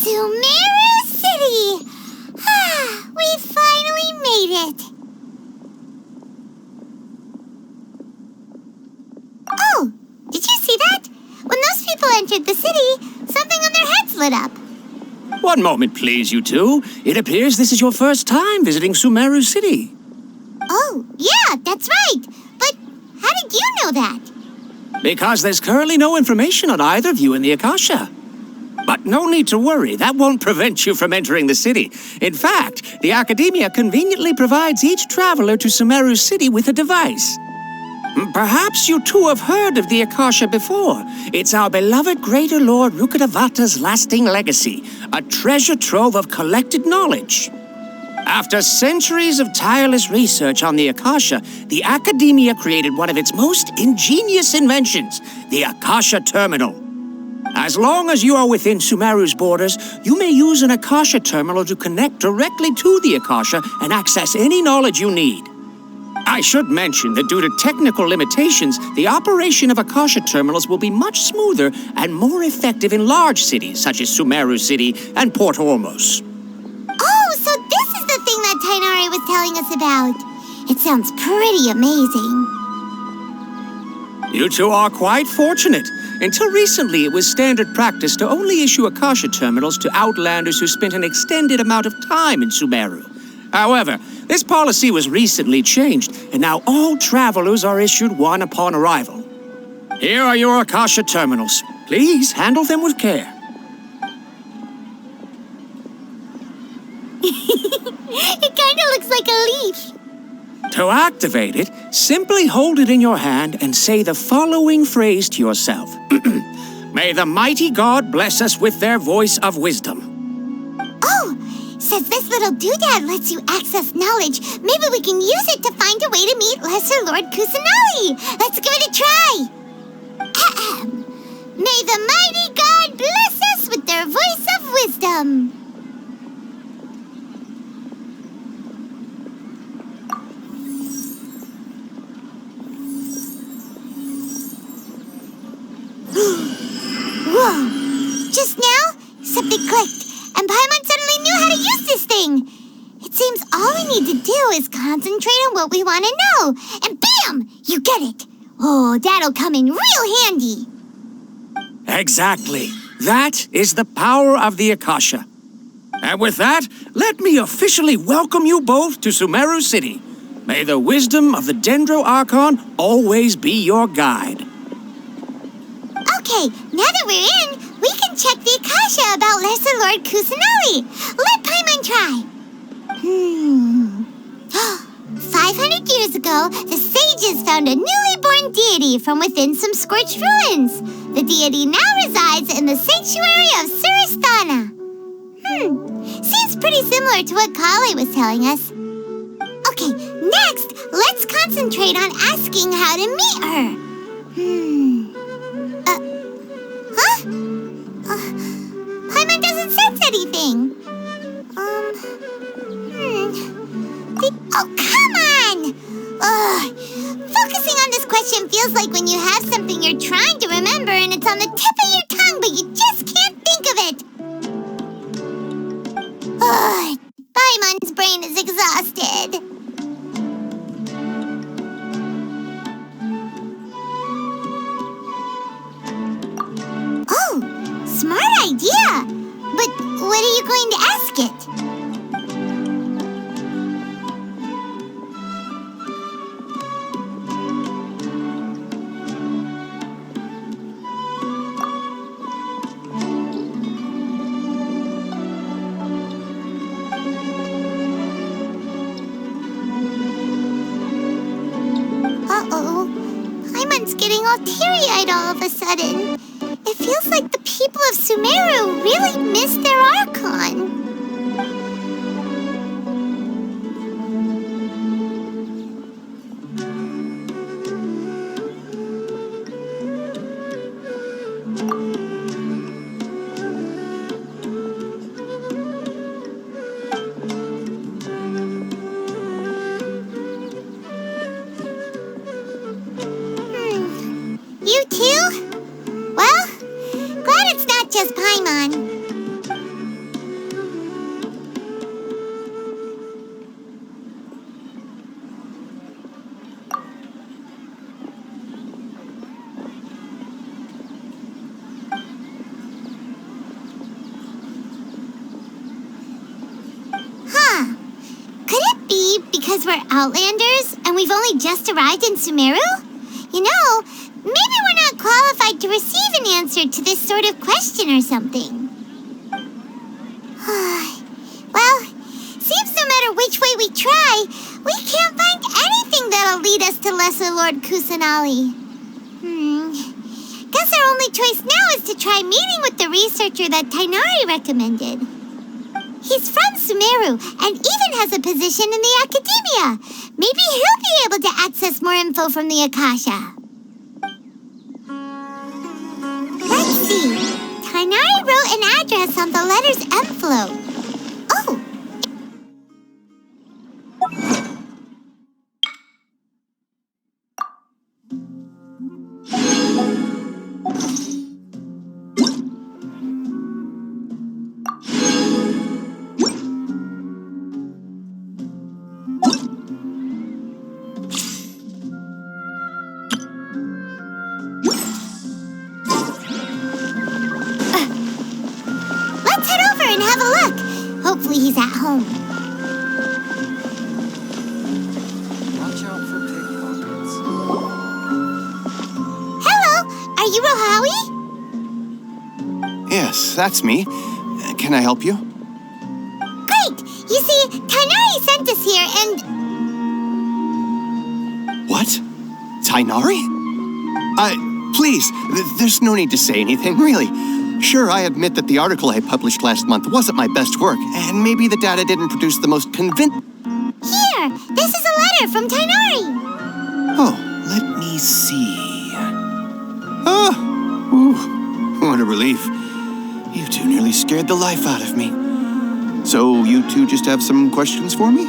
Sumeru City! Ah, we finally made it! Oh, did you see that? When those people entered the city, something on their heads lit up. One moment, please, you two. It appears this is your first time visiting Sumeru City. Oh, yeah, that's right. But how did you know that? Because there's currently no information on either of you in the Akasha. But no need to worry, that won't prevent you from entering the city. In fact, the Academia conveniently provides each traveler to Sumeru City with a device. Perhaps you two have heard of the Akasha before. It's our beloved Greater Lord Rukkhadevata's lasting legacy, a treasure trove of collected knowledge. After centuries of tireless research on the Akasha, the Academia created one of its most ingenious inventions, the Akasha Terminal. As long as you are within Sumeru's borders, you may use an Akasha terminal to connect directly to the Akasha and access any knowledge you need. I should mention that due to technical limitations, the operation of Akasha terminals will be much smoother and more effective in large cities such as Sumeru City and Port Ormos. Oh, so this is the thing that Tainari was telling us about. It sounds pretty amazing. You two are quite fortunate. Until recently, it was standard practice to only issue Akasha terminals to outlanders who spent an extended amount of time in Sumeru. However, this policy was recently changed, and now all travelers are issued one upon arrival. Here are your Akasha terminals. Please handle them with care. It kind of looks like a leaf. To activate it, simply hold it in your hand and say the following phrase to yourself. May the mighty God bless us with their voice of wisdom. Oh, since this little doodad lets you access knowledge, maybe we can use it to find a way to meet Lesser Lord Kusanali. Let's give it a try. Ahem. May the mighty God bless us with their voice of wisdom. Whoa! Just now, something clicked, and Paimon suddenly knew how to use this thing. It seems all we need to do is concentrate on what we want to know, and bam! You get it. Oh, that'll come in real handy. Exactly. That is the power of the Akasha. And with that, let me officially welcome you both to Sumeru City. May the wisdom of the Dendro Archon always be your guide. Okay, now that we're in, we can check the Akasha about Lesser Lord Kusanali. Let Paimon try. 500 years ago, the sages found a newly born deity from within some scorched ruins. The deity now resides in the sanctuary of Suristana. Seems pretty similar to what Kali was telling us. Okay, next, let's concentrate on asking how to meet her. Paimon doesn't sense anything. Oh, come on! Ugh. Focusing on this question feels like when you have something you're trying to remember and it's on the tip of your tongue, but you just can't think of it. Ugh. Paimon's brain is exhausted. Oh, smart idea! But what are you going to ask it? all teary-eyed all of a sudden. It feels like the people of Sumeru really missed their Archon. You too? Well, glad it's not just Paimon. Huh. Could it be because we're Outlanders and we've only just arrived in Sumeru? You know, maybe we're not qualified to receive an answer to this sort of question or something. Well, seems no matter which way we try, we can't find anything that'll lead us to Lesser Lord Kusanali. Guess our only choice now is to try meeting with the researcher that Tainari recommended. He's from Sumeru and even has a position in the Academia. Maybe he'll be able to access more info from the Akasha. Let's see. Tainari wrote an address on the letter's envelope. Oh. Let's head over and have a look. Hopefully he's at home. Watch out for pickpockets. Hello, are you Rohawi? Yes, that's me. Can I help you? Great! You see, Tainari sent us here and... What? Tainari? Please, there's no need to say anything, really. Sure, I admit that the article I published last month wasn't my best work, and maybe the data didn't produce the most convincing... Here, this is a letter from Tainari. Oh, let me see. Oh, ooh, what a relief. You two nearly scared the life out of me. So you two just have some questions for me?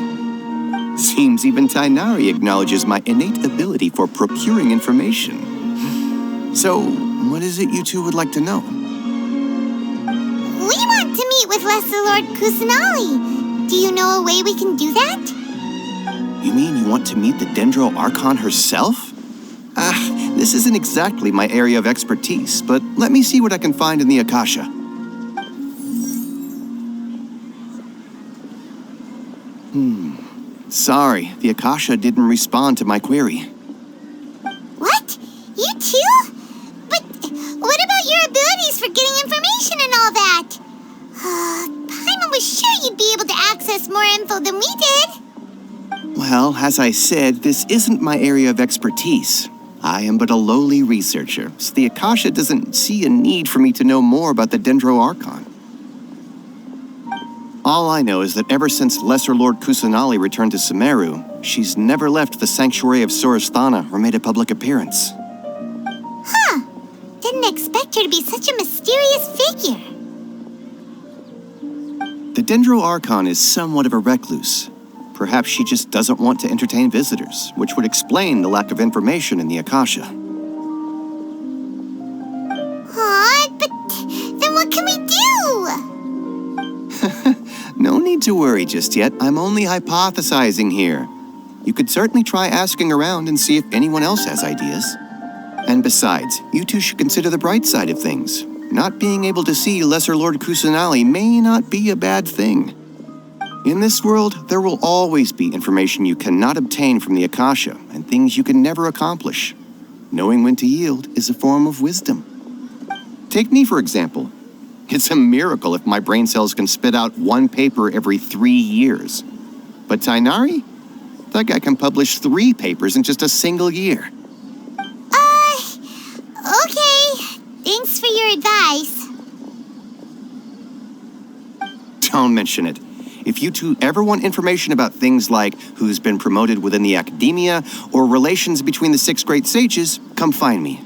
Seems even Tainari acknowledges my innate ability for procuring information. So, what is it you two would like to know? We want to meet with Lesser Lord Kusanali. Do you know a way we can do that? You mean you want to meet the Dendro Archon herself? This isn't exactly my area of expertise, but let me see what I can find in the Akasha. Sorry, the Akasha didn't respond to my query. What? You too? But what about your abilities for getting information and all that? Paimon was sure you'd be able to access more info than we did. Well, as I said, this isn't my area of expertise. I am but a lowly researcher, so the Akasha doesn't see a need for me to know more about the Dendro Archon. All I know is that ever since Lesser Lord Kusanali returned to Sumeru, she's never left the Sanctuary of Surasthana or made a public appearance. Huh. Didn't expect her to be such a mysterious figure. The Dendro Archon is somewhat of a recluse. Perhaps she just doesn't want to entertain visitors, which would explain the lack of information in the Akasha. Aw, but then what can we do? No need to worry just yet. I'm only hypothesizing here. You could certainly try asking around and see if anyone else has ideas. And besides, you two should consider the bright side of things. Not being able to see Lesser Lord Kusanali may not be a bad thing. In this world, there will always be information you cannot obtain from the Akasha and things you can never accomplish. Knowing when to yield is a form of wisdom. Take me, for example. It's a miracle if my brain cells can spit out one paper every 3 years. But Tainari? That guy can publish 3 papers in just a single year. Don't mention it. If you two ever want information about things like who's been promoted within the academia or relations between the 6 great sages, come find me.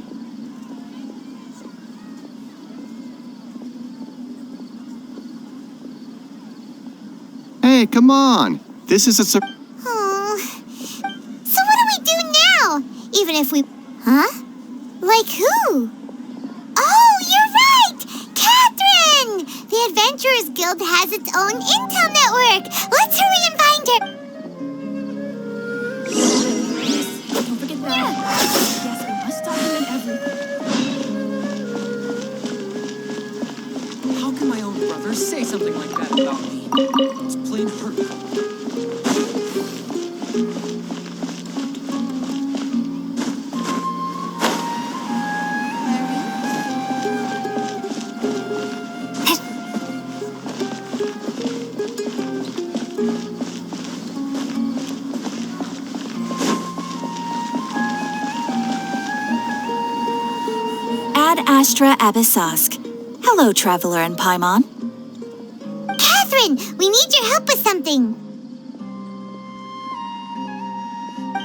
Hey, come on. This is a Oh. So what do we do now? Even if we... Huh? Like who? Oh, you're right! Catherine! The Adventurers Guild has its own intel network. Let's hurry and find her. Don't forget that. Yes, we must document everything. How can my own brother say something like that about me? It's plain hurtful. Ad Astra Abyssosk. Hello, Traveler and Paimon. Catherine, we need your help with something.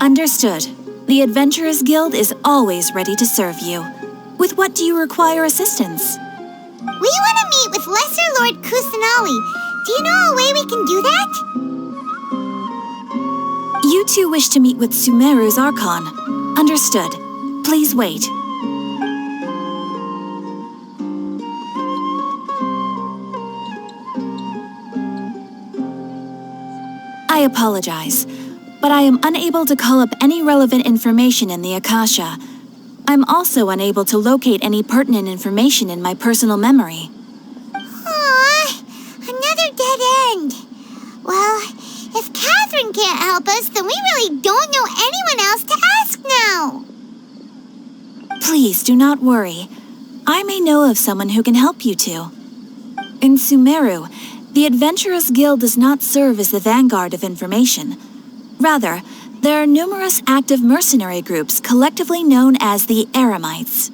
Understood. The Adventurers Guild is always ready to serve you. With what do you require assistance? We want to meet with Lesser Lord Kusanali. Do you know a way we can do that? You two wish to meet with Sumeru's Archon. Understood. Please wait. I apologize, but I am unable to call up any relevant information in the Akasha. I'm also unable to locate any pertinent information in my personal memory. Aww, another dead end. Well, if Catherine can't help us, then we really don't know anyone else to ask now. Please do not worry. I may know of someone who can help you two. In Sumeru, the Adventurers Guild does not serve as the vanguard of information. Rather, there are numerous active mercenary groups collectively known as the Eremites.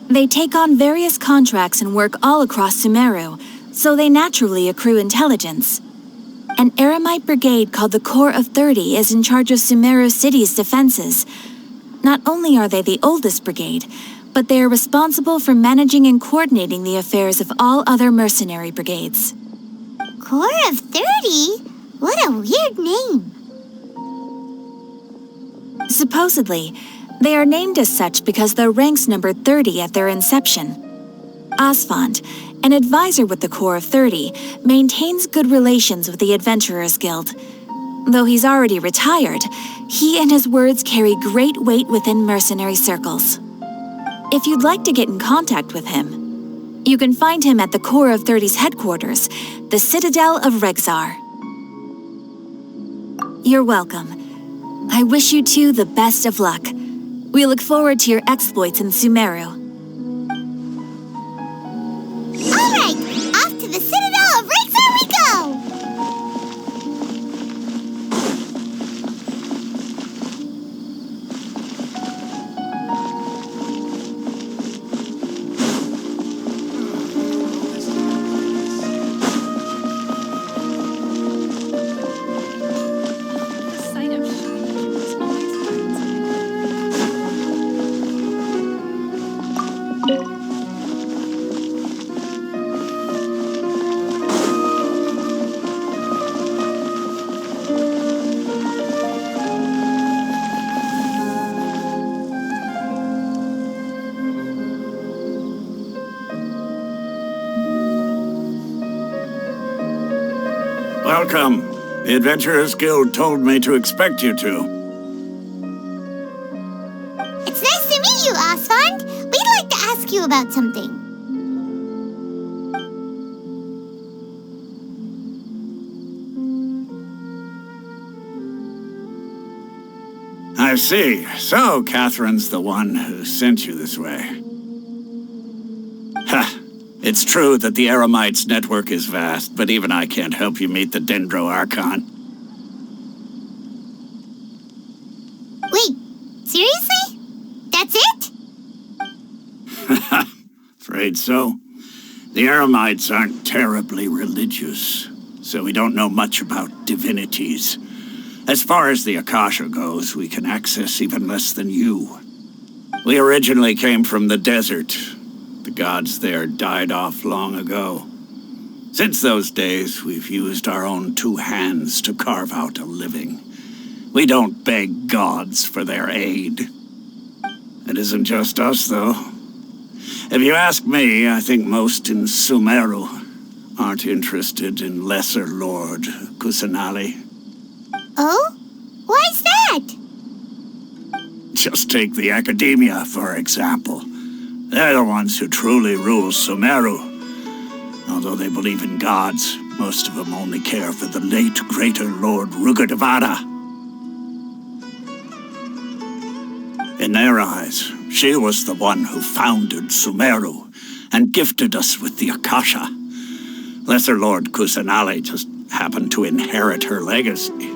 They take on various contracts and work all across Sumeru, so they naturally accrue intelligence. An Eremite brigade called the Corps of 30 is in charge of Sumeru City's defenses. Not only are they the oldest brigade, but they are responsible for managing and coordinating the affairs of all other mercenary brigades. Corps of 30? What a weird name. Supposedly, they are named as such because their ranks numbered 30 at their inception. Asfand, an advisor with the Corps of 30, maintains good relations with the Adventurers Guild. Though he's already retired, he and his words carry great weight within mercenary circles. If you'd like to get in contact with him, you can find him at the Corps of 30's headquarters, the Citadel of Rexar. You're welcome. I wish you two the best of luck. We look forward to your exploits in Sumeru. All right, off to the Citadel of Rexar we go! The sight of shiny is always frightening. Welcome. The Adventurers Guild told me to expect you two. It's nice to meet you, Asfand. We'd like to ask you about something. I see. So, Catherine's the one who sent you this way. Ha! It's true that the Eremites' network is vast, but even I can't help you meet the Dendro Archon. Wait, seriously? That's it? Afraid so. The Eremites aren't terribly religious, so we don't know much about divinities. As far as the Akasha goes, we can access even less than you. We originally came from the desert. The gods there died off long ago. Since those days, we've used our own two hands to carve out a living. We don't beg gods for their aid. It isn't just us, though. If you ask me, I think most in Sumeru aren't interested in Lesser Lord Kusanali. Oh? Why's that? Just take the Academia, for example. They're the ones who truly rule Sumeru. Although they believe in gods, most of them only care for the late Greater Lord Rugadavada. In their eyes, she was the one who founded Sumeru and gifted us with the Akasha. Lesser Lord Kusanali just happened to inherit her legacy.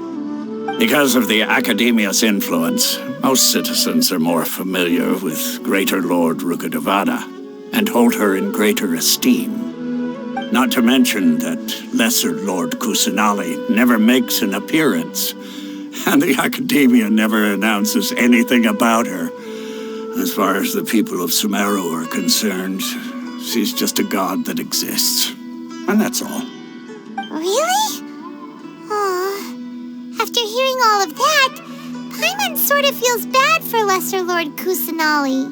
Because of the Academia's influence, most citizens are more familiar with Greater Lord Rugadavada and hold her in greater esteem. Not to mention that Lesser Lord Kusanali never makes an appearance, and the Academia never announces anything about her. As far as the people of Sumeru are concerned, she's just a god that exists. And that's all. Really? Aw. After hearing all of that, Paimon sort of feels bad for Lesser Lord Kusanali.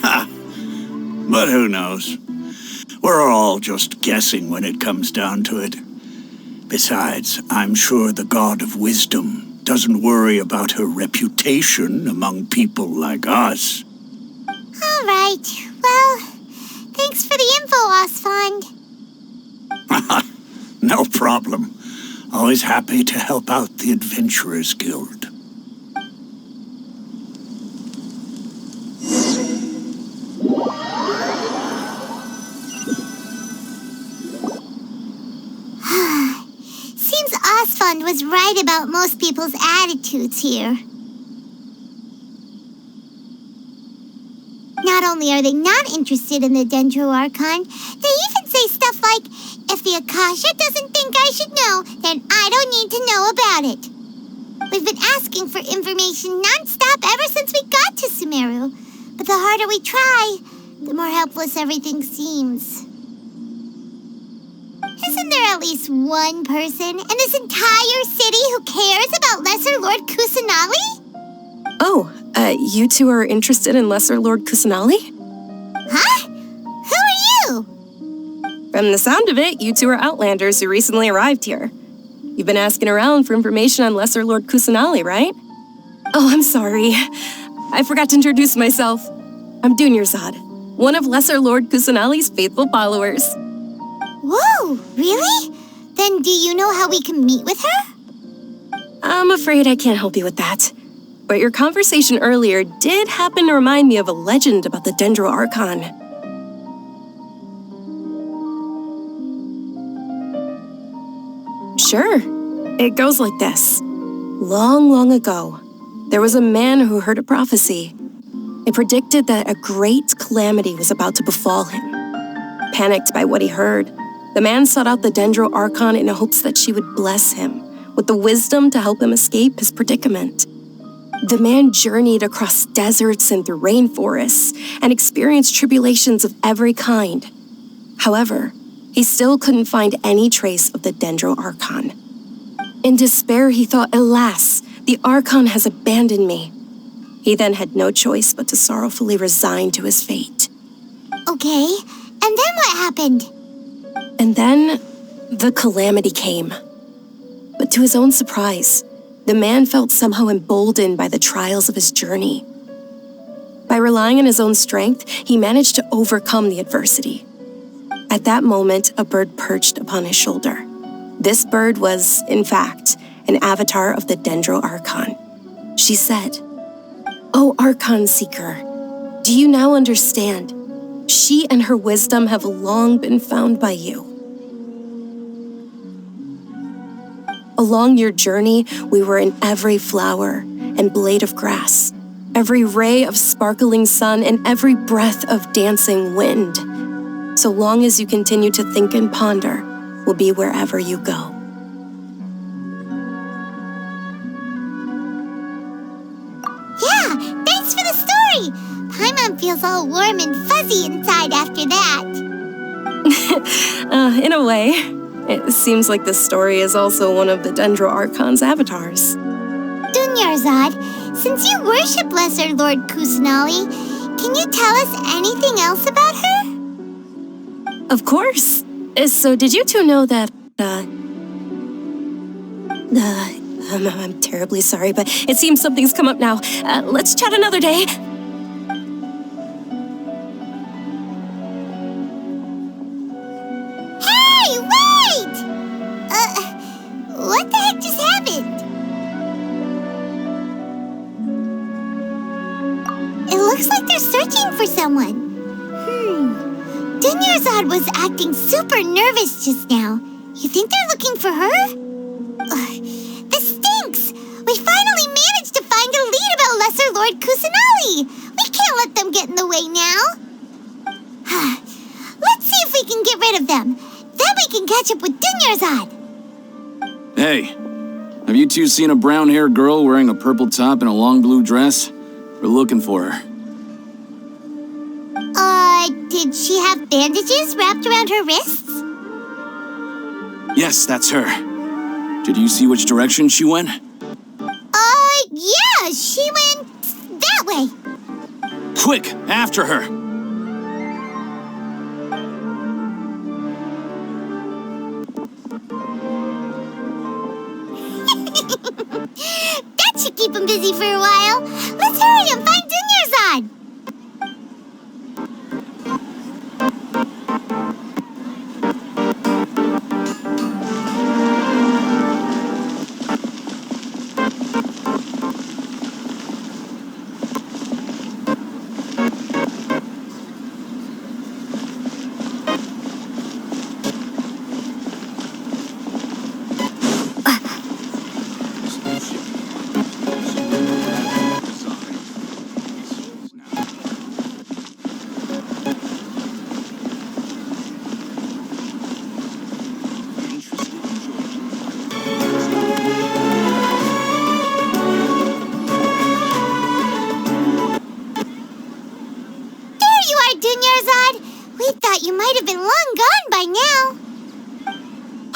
Ha! But who knows? We're all just guessing when it comes down to it. Besides, I'm sure the God of Wisdom doesn't worry about her reputation among people like us. All right. Well, thanks for the info, Osfond. No problem. Always happy to help out the Adventurers Guild. Seems Osfond was right about most people's attitudes here. Not only are they not interested in the Dendro Archon, they even say stuff like, if the Akasha doesn't think I should know, then I don't need to know about it. We've been asking for information non-stop ever since we got to Sumeru. But the harder we try, the more helpless everything seems. Isn't there at least one person in this entire city who cares about Lesser Lord Kusanali? Oh, you two are interested in Lesser Lord Kusanali? Huh? Who are you? From the sound of it, you two are Outlanders who recently arrived here. You've been asking around for information on Lesser Lord Kusanali, right? Oh, I'm sorry. I forgot to introduce myself. I'm Dunyarzad, one of Lesser Lord Kusanali's faithful followers. Whoa, really? Then do you know how we can meet with her? I'm afraid I can't help you with that. But your conversation earlier did happen to remind me of a legend about the Dendro Archon. Sure. It goes like this. Long, long ago, there was a man who heard a prophecy. It predicted that a great calamity was about to befall him. Panicked by what he heard, the man sought out the Dendro Archon in hopes that she would bless him with the wisdom to help him escape his predicament. The man journeyed across deserts and through rainforests and experienced tribulations of every kind. However, he still couldn't find any trace of the Dendro Archon. In despair, he thought, alas, the Archon has abandoned me. He then had no choice but to sorrowfully resign to his fate. Okay, and then what happened? And then, the calamity came. But to his own surprise, the man felt somehow emboldened by the trials of his journey. By relying on his own strength, he managed to overcome the adversity. At that moment, a bird perched upon his shoulder. This bird was, in fact, an avatar of the Dendro Archon. She said, "O Archon Seeker, do you now understand? She and her wisdom have long been found by you. Along your journey, we were in every flower and blade of grass, every ray of sparkling sun, and every breath of dancing wind. so long as you continue to think and ponder, will be wherever you go. Yeah, thanks for the story. Paimon feels all warm and fuzzy inside after that. In a way, it seems like this story is also one of the Dendro Archon's avatars. Dunyarzad, since you worship Lesser Lord Kusanali, can you tell us anything else about her? Of course. So did you two know that, I'm terribly sorry, but it seems something's come up now. Let's chat another day. Hey, wait! What the heck just happened? It looks like they're searching for someone. Dunyarzad was acting super nervous just now. You think they're looking for her? This stinks! We finally managed to find a lead about Lesser Lord Kusanali! We can't let them get in the way now! Let's see if we can get rid of them. Then we can catch up with Dunyarzad! Hey, have you two seen a brown-haired girl wearing a purple top and a long blue dress? We're looking for her. Did she have bandages wrapped around her wrists? Yes, that's her. Did you see which direction she went? Yeah, she went that way. Quick, after her! That should keep him busy for a while. Let's hurry and find Dunyarzad! You might have been long gone by now.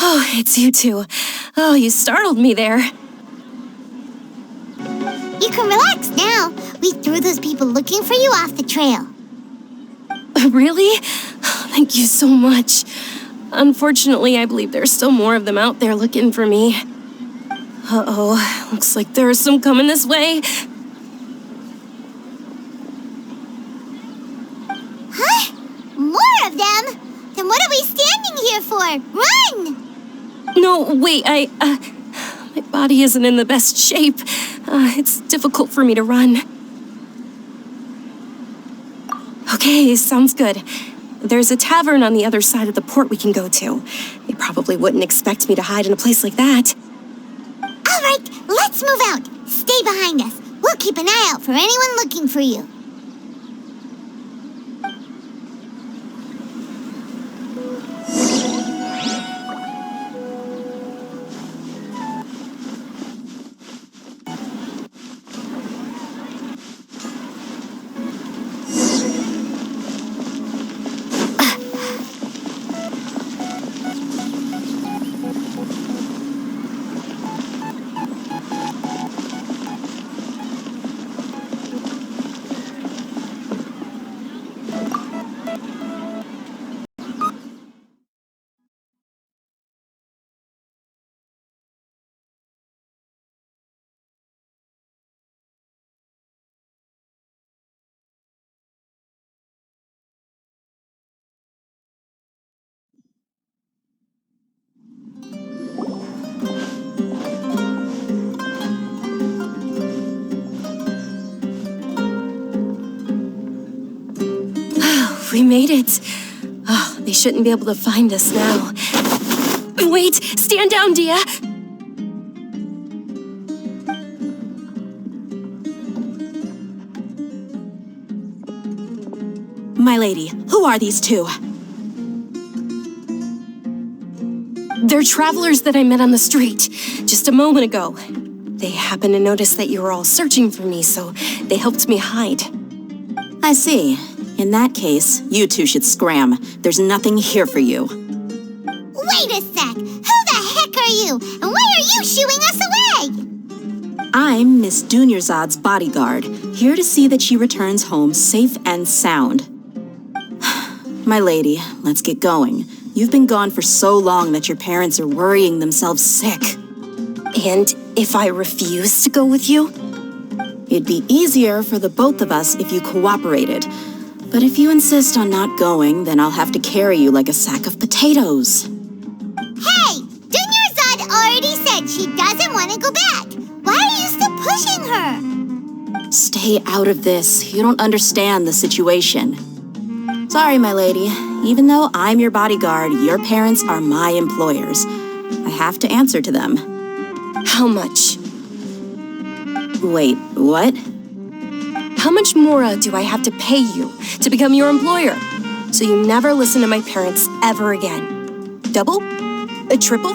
Oh, it's you two. Oh, you startled me there. You can relax now. We threw those people looking for you off the trail. Really? Thank you so much. Unfortunately, I believe there's still more of them out there looking for me. Uh-oh, looks like there are some coming this way. Huh? More of them? Then what are we standing here for? Run! No, wait, my body isn't in the best shape. It's difficult for me to run. Okay, sounds good. There's a tavern on the other side of the port we can go to. They probably wouldn't expect me to hide in a place like that. All right, let's move out. Stay behind us. We'll keep an eye out for anyone looking for you. We made it. Oh, they shouldn't be able to find us now. Wait, stand down, Dia. My lady, who are these two? They're travelers that I met on the street just a moment ago. They happened to notice that you were all searching for me, so they helped me hide. I see. In that case, you two should scram. There's nothing here for you. Wait a sec! Who the heck are you? And why are you shooing us away? I'm Miss Dunyarzad's bodyguard, here to see that she returns home safe and sound. My lady, let's get going. You've been gone for so long that your parents are worrying themselves sick. And if I refuse to go with you? It'd be easier for the both of us if you cooperated. But if you insist on not going, then I'll have to carry you like a sack of potatoes. Hey! Dunyarzad already said she doesn't want to go back. Why are you still pushing her? Stay out of this. You don't understand the situation. Sorry, my lady. Even though I'm your bodyguard, your parents are my employers. I have to answer to them. How much? Wait, what? How much more do I have to pay you to become your employer? So you never listen to my parents ever again. Double? A triple?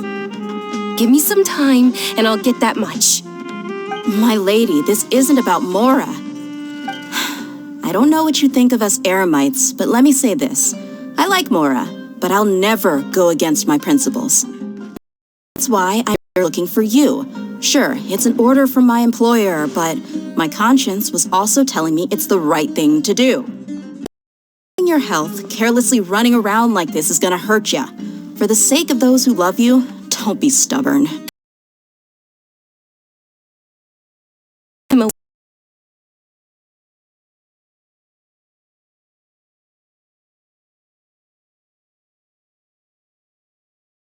Give me some time and I'll get that much. My lady, this isn't about Mora. I don't know what you think of us Eremites, but let me say this. I like Mora, but I'll never go against my principles. That's why I'm here looking for you. Sure, it's an order from my employer, but my conscience was also telling me it's the right thing to do. Your health, carelessly running around like this is gonna hurt ya. For the sake of those who love you, don't be stubborn.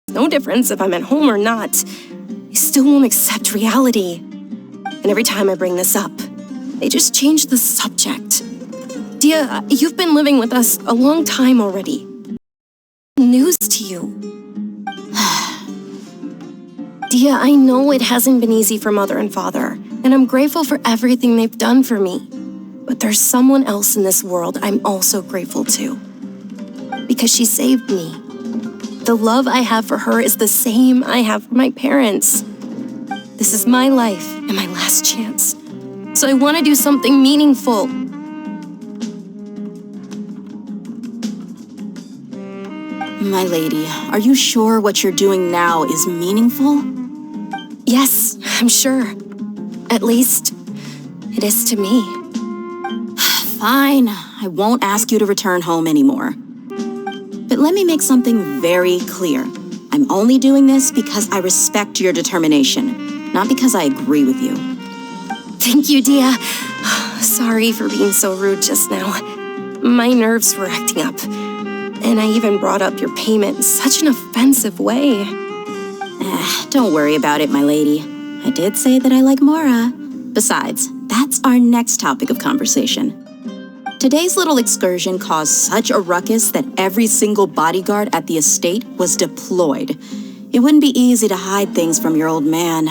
No difference if I'm at home or not. They still won't accept reality. And every time I bring this up, they just change the subject. Dia, you've been living with us a long time already. News to you. Dia, I know it hasn't been easy for Mother and Father, and I'm grateful for everything they've done for me. But there's someone else in this world I'm also grateful to. Because she saved me. The love I have for her is the same I have for my parents. This is my life and my last chance. So I want to do something meaningful. My lady, are you sure what you're doing now is meaningful? Yes, I'm sure. At least, it is to me. Fine, I won't ask you to return home anymore. But let me make something very clear. I'm only doing this because I respect your determination, not because I agree with you. Thank you, Dia. Sorry for being so rude just now. My nerves were acting up. And I even brought up your payment in such an offensive way. Don't worry about it, my lady. I did say that I like Mora. Besides, that's our next topic of conversation. Today's little excursion caused such a ruckus that every single bodyguard at the estate was deployed. It wouldn't be easy to hide things from your old man.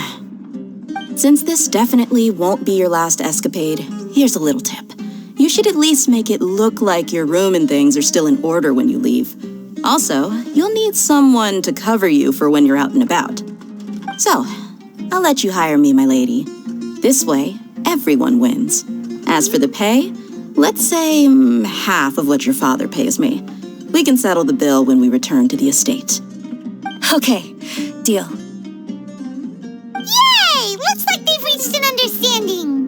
Since this definitely won't be your last escapade, here's a little tip. You should at least make it look like your room and things are still in order when you leave. Also, you'll need someone to cover you for when you're out and about. So, I'll let you hire me, my lady. This way, everyone wins. As for the pay, let's say half of what your father pays me. We can settle the bill when we return to the estate. Okay, deal. Yay! Looks like they've reached an understanding.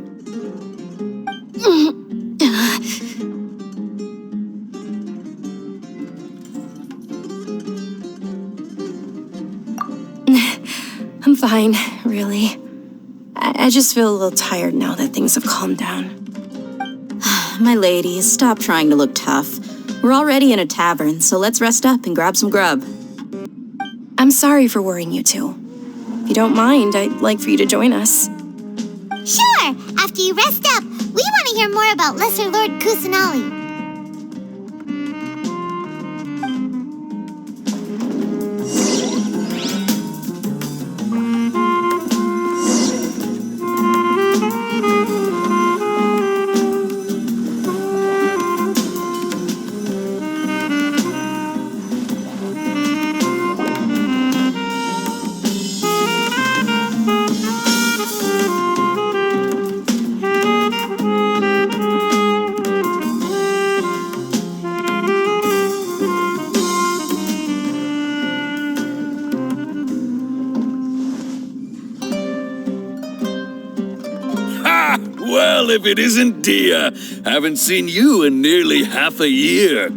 I'm fine, really. I just feel a little tired now that things have calmed down. My lady, stop trying to look tough. We're already in a tavern, so let's rest up and grab some grub. I'm sorry for worrying you two. If you don't mind, I'd like for you to join us. Sure! After you rest up, we want to hear more about Lesser Lord Kusanali. Well, if it isn't Dia. Haven't seen you in nearly half a year.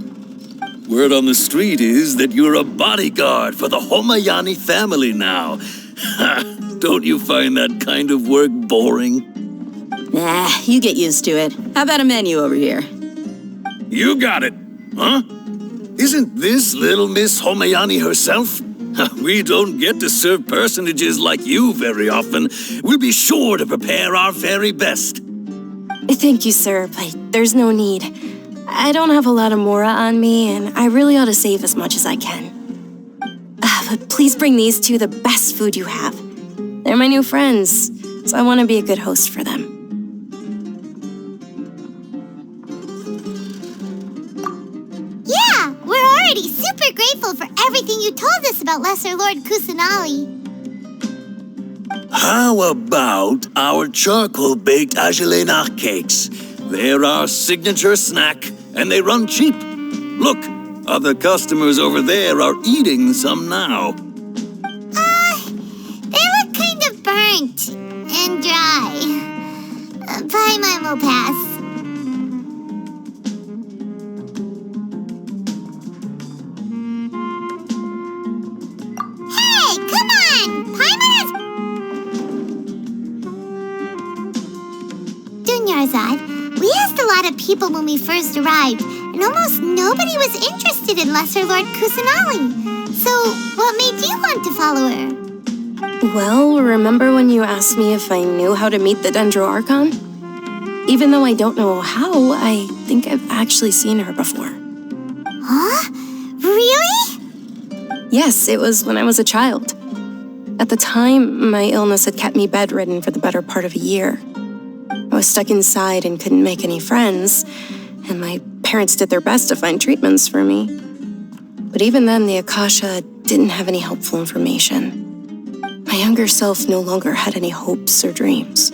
Word on the street is that you're a bodyguard for the Homayani family now. Don't you find that kind of work boring? Nah, you get used to it. How about a menu over here? You got it, huh? Isn't this little Miss Homayani herself? We don't get to serve personages like you very often. We'll be sure to prepare our very best. Thank you, sir, but there's no need. I don't have a lot of mora on me, and I really ought to save as much as I can. But please bring these two the best food you have. They're my new friends, so I want to be a good host for them. Yeah, we're already super grateful for everything you told us about Lesser Lord Kusanali. How about our charcoal-baked agelena cakes? They're our signature snack, and they run cheap. Look, other customers over there are eating some now. They look kind of burnt and dry. Paimon will pass. Hey, come on! Paimon has... Dunyarzad, we asked a lot of people when we first arrived, and almost nobody was interested in Lesser Lord Kusanali. So, what made you want to follow her? Well, remember when you asked me if I knew how to meet the Dendro Archon? Even though I don't know how, I think I've actually seen her before. Huh? Really? Yes, it was when I was a child. At the time, my illness had kept me bedridden for the better part of a year. I was stuck inside and couldn't make any friends, and my parents did their best to find treatments for me. But even then, the Akasha didn't have any helpful information. My younger self no longer had any hopes or dreams.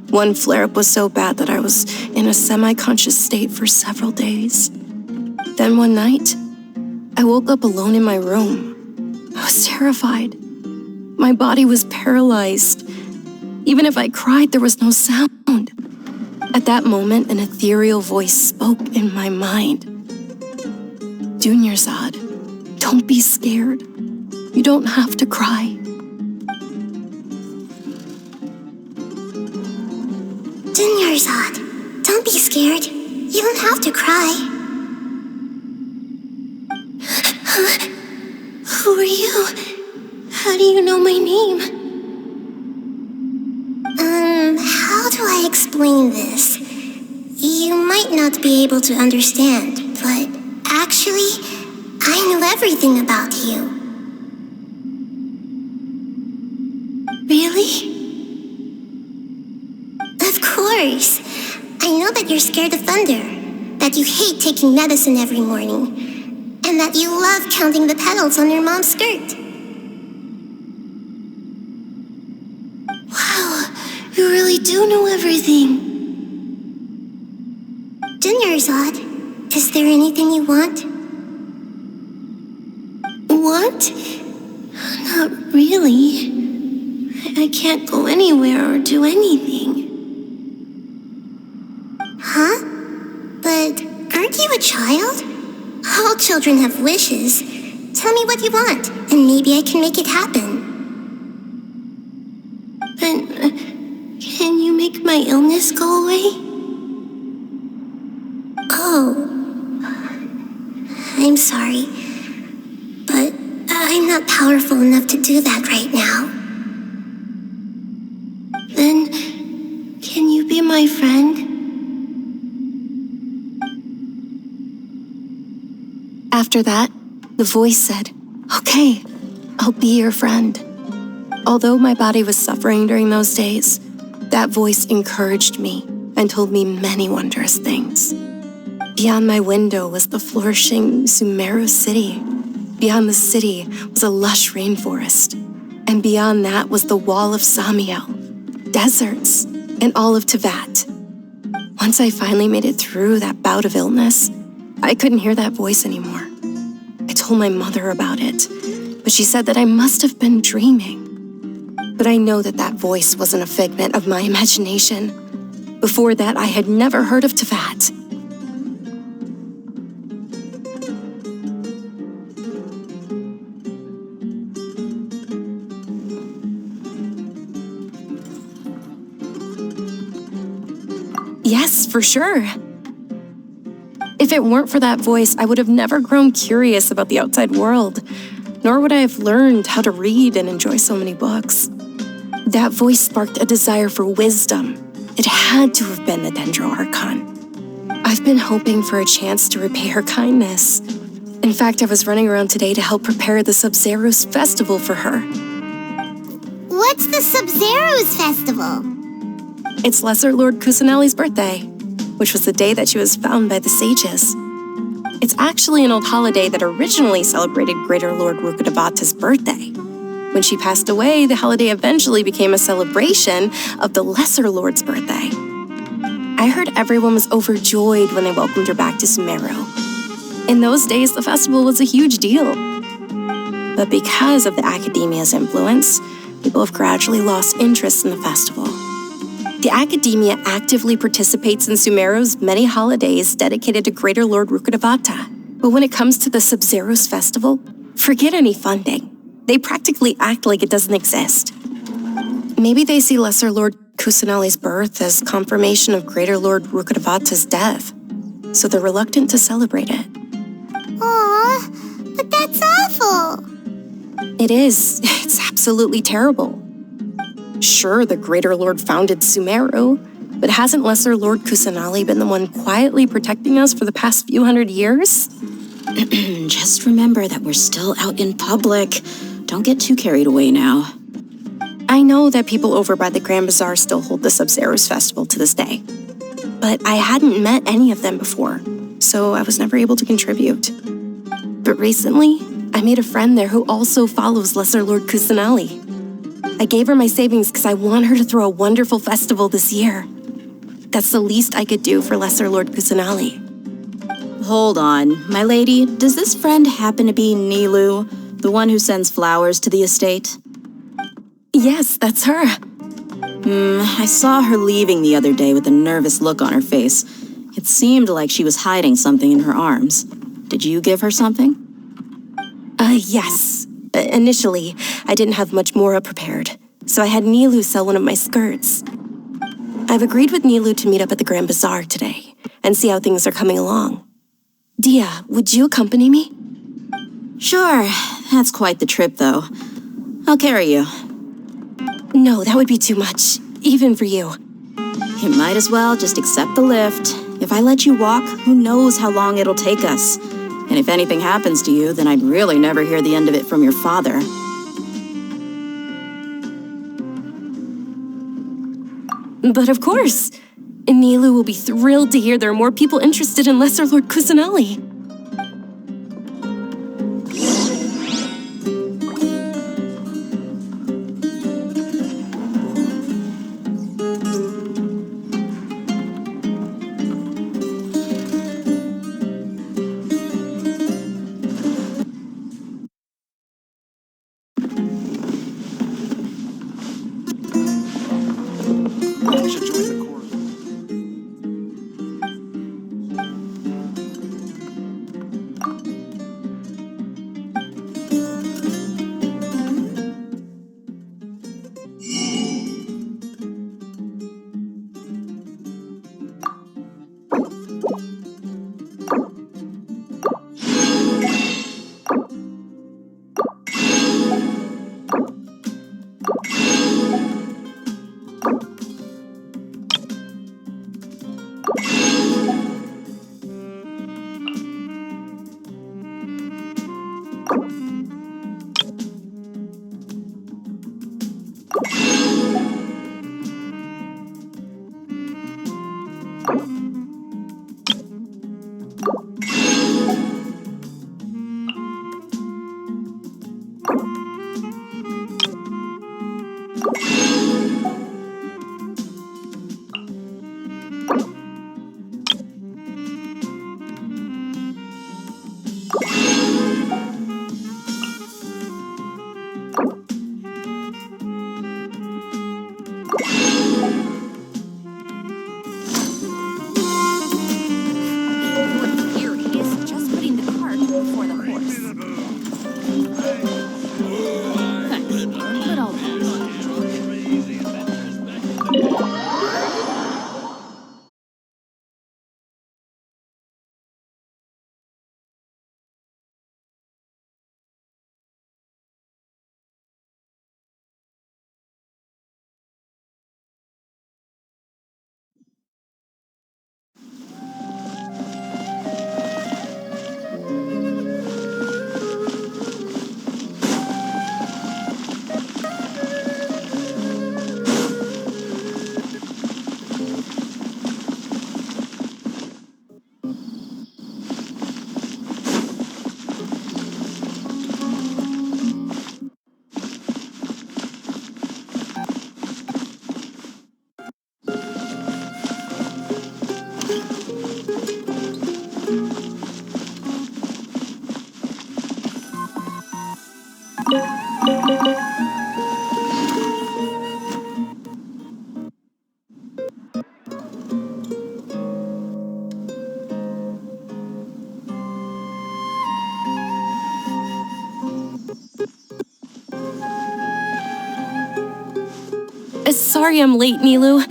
One flare-up was so bad that I was in a semi-conscious state for several days. Then one night, I woke up alone in my room. I was terrified. My body was paralyzed. Even if I cried, there was no sound. At that moment, an ethereal voice spoke in my mind. Dunyarzad, don't be scared. You don't have to cry. Dunyarzad, don't be scared. You don't have to cry. Huh? Who are you? How do you know my name? How do I explain this? You might not be able to understand, but actually, I know everything about you. Really? Of course. I know that you're scared of thunder, that you hate taking medicine every morning, and that you love counting the petals on your mom's skirt. Wow, you really do know everything. Dunyarzad, is there anything you want? Want? Not really. I can't go anywhere or do anything. Huh? But aren't you a child? All children have wishes. Tell me what you want, and maybe I can make it happen. But can you make my illness go away? Oh. I'm sorry. But I'm not powerful enough to do that right now. Then, can you be my friend? After that, the voice said, "Okay, I'll be your friend." Although my body was suffering during those days, that voice encouraged me and told me many wondrous things. Beyond my window was the flourishing Sumeru city. Beyond the city was a lush rainforest. And beyond that was the wall of Samiel, deserts, and all of Teyvat. Once I finally made it through that bout of illness, I couldn't hear that voice anymore. I told my mother about it, but she said that I must have been dreaming. But I know that that voice wasn't a figment of my imagination, Before that, I had never heard of Tefat. Yes, for sure. If it weren't for that voice, I would have never grown curious about the outside world, nor would I have learned how to read and enjoy so many books. That voice sparked a desire for wisdom. It had to have been the Dendro Archon. I've been hoping for a chance to repay her kindness. In fact, I was running around today to help prepare the Sub-Zero's festival for her. What's the Sub-Zero's festival? It's Lesser Lord Kusanali's birthday, which was the day that she was found by the sages. It's actually an old holiday that originally celebrated Greater Lord Rukkhadevata's birthday. When she passed away, the holiday eventually became a celebration of the Lesser Lord's birthday. I heard everyone was overjoyed when they welcomed her back to Sumeru. In those days, the festival was a huge deal. But because of the Academia's influence, people have gradually lost interest in the festival. The Academia actively participates in Sumeru's many holidays dedicated to Greater Lord Rukkhadevata. But when it comes to the Sub-Zero's festival, forget any funding. They practically act like it doesn't exist. Maybe they see Lesser Lord Kusanali's birth as confirmation of Greater Lord Rukkhadevata's death, so they're reluctant to celebrate it. Aw, but that's awful. It is. It's absolutely terrible. Sure, the Greater Lord founded Sumeru, but hasn't Lesser Lord Kusanali been the one quietly protecting us for the past few hundred years? Just remember that we're still out in public. Don't get too carried away now. I know that people over by the Grand Bazaar still hold the Sub-Zero's festival to this day, but I hadn't met any of them before, so I was never able to contribute. But recently, I made a friend there who also follows Lesser Lord Kusanali. I gave her my savings because I want her to throw a wonderful festival this year. That's the least I could do for Lesser Lord Kusanali. Hold on, my lady. Does this friend happen to be Nilu, the one who sends flowers to the estate? Yes, that's her. I saw her leaving the other day with a nervous look on her face. It seemed like she was hiding something in her arms. Did you give her something? Yes. Initially, I didn't have much more prepared, so I had Nilu sell one of my skirts. I've agreed with Nilu to meet up at the Grand Bazaar today and see how things are coming along. Dia, would you accompany me? Sure. That's quite the trip, though. I'll carry you. No, that would be too much, even for you. You might as well just accept the lift. If I let you walk, who knows how long it'll take us. And if anything happens to you, then I'd really never hear the end of it from your father. But of course, Nilu will be thrilled to hear there are more people interested in Lesser Lord Kusanali. Sorry I'm late, Nilu.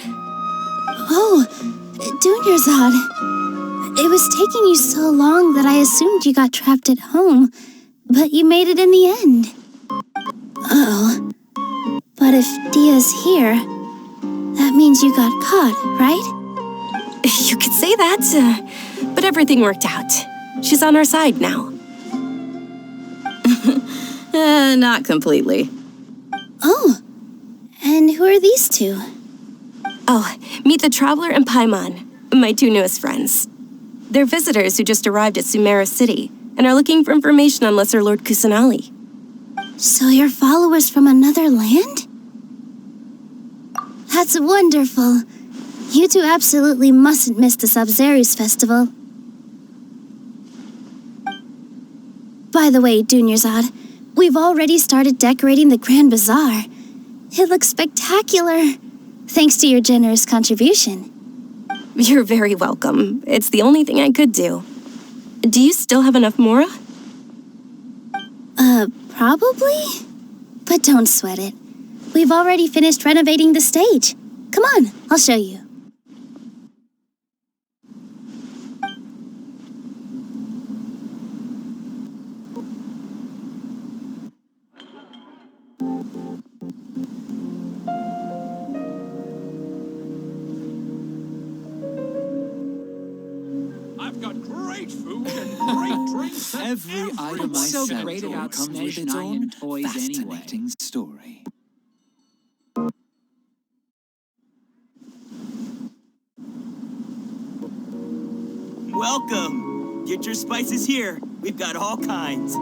Oh, Dunyarzad. It was taking you so long that I assumed you got trapped at home, but you made it in the end. Uh-oh. But if Dia's here, that means you got caught, right? You could say that, but everything worked out. She's on our side now. Not completely. Oh, and who are these two? Oh, meet the Traveler and Paimon, my two newest friends. They're visitors who just arrived at Sumeru City and are looking for information on Lesser Lord Kusanali. So you're followers from another land? That's wonderful. You two absolutely mustn't miss the Sabzeruz festival. By the way, Dunyarzad, we've already started decorating the Grand Bazaar. It looks spectacular, thanks to your generous contribution. You're very welcome. It's the only thing I could do. Do you still have enough Mora? Probably? But don't sweat it. We've already finished renovating the stage. Come on, I'll show you. I've got great food and great drinks. Every item I so sell great about comes with its Snape own and toys fascinating story. Welcome! Get your spices here. We've got all kinds.